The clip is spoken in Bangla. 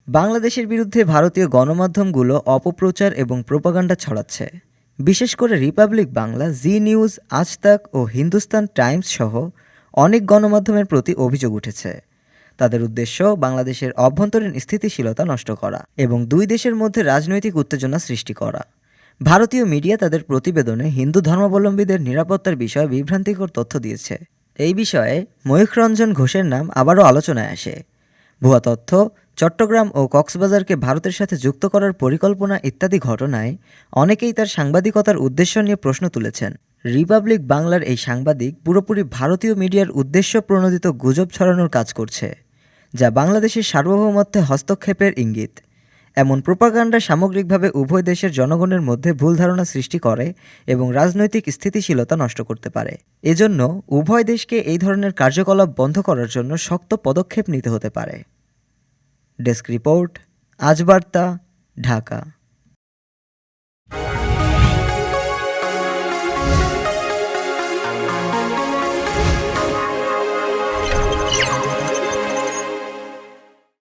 বাংলাদেশের বিরুদ্ধে ভারতীয় গণমাধ্যমগুলো অপপ্রচার এবং প্রোপাগান্ডা ছড়াচ্ছে। বিশেষ করে রিপাবলিক বাংলা, জি নিউজ, আজ তাক ও হিন্দুস্তান টাইমস সহ অনেক গণমাধ্যমের প্রতি অভিযোগ উঠেছে। তাদের উদ্দেশ্য বাংলাদেশের অভ্যন্তরীণ স্থিতিশীলতা নষ্ট করা এবং দুই দেশের মধ্যে রাজনৈতিক উত্তেজনা সৃষ্টি করা। ভারতীয় মিডিয়া তাদের প্রতিবেদনে হিন্দু ধর্মাবলম্বীদের নিরাপত্তার বিষয়ে বিভ্রান্তিকর তথ্য দিয়েছে। এই বিষয়ে ময়ূখরঞ্জন ঘোষের নাম আবারও আলোচনায় আসে। ভুয়া তথ্য, চট্টগ্রাম ও কক্সবাজারকে ভারতের সাথে যুক্ত করার পরিকল্পনা ইত্যাদি ঘটনায় অনেকেই তার সাংবাদিকতার উদ্দেশ্য নিয়ে প্রশ্ন তুলেছেন। রিপাবলিক বাংলার এই সাংবাদিক পুরোপুরি ভারতীয় মিডিয়ার উদ্দেশ্য প্রণোদিত গুজব ছড়ানোর কাজ করছে, যা বাংলাদেশের সার্বভৌমত্বে হস্তক্ষেপের ইঙ্গিত। এমন প্রোপাগান্ডা সামগ্রিকভাবে উভয় দেশের জনগণের মধ্যে ভুল ধারণা সৃষ্টি করে এবং রাজনৈতিক স্থিতিশীলতা নষ্ট করতে পারে। এজন্য উভয় দেশকে এই ধরনের কার্যকলাপ বন্ধ করার জন্য শক্ত পদক্ষেপ নিতে হতে পারে। ডেস্ক রিপোর্ট, আজ বার্তা, ঢাকা।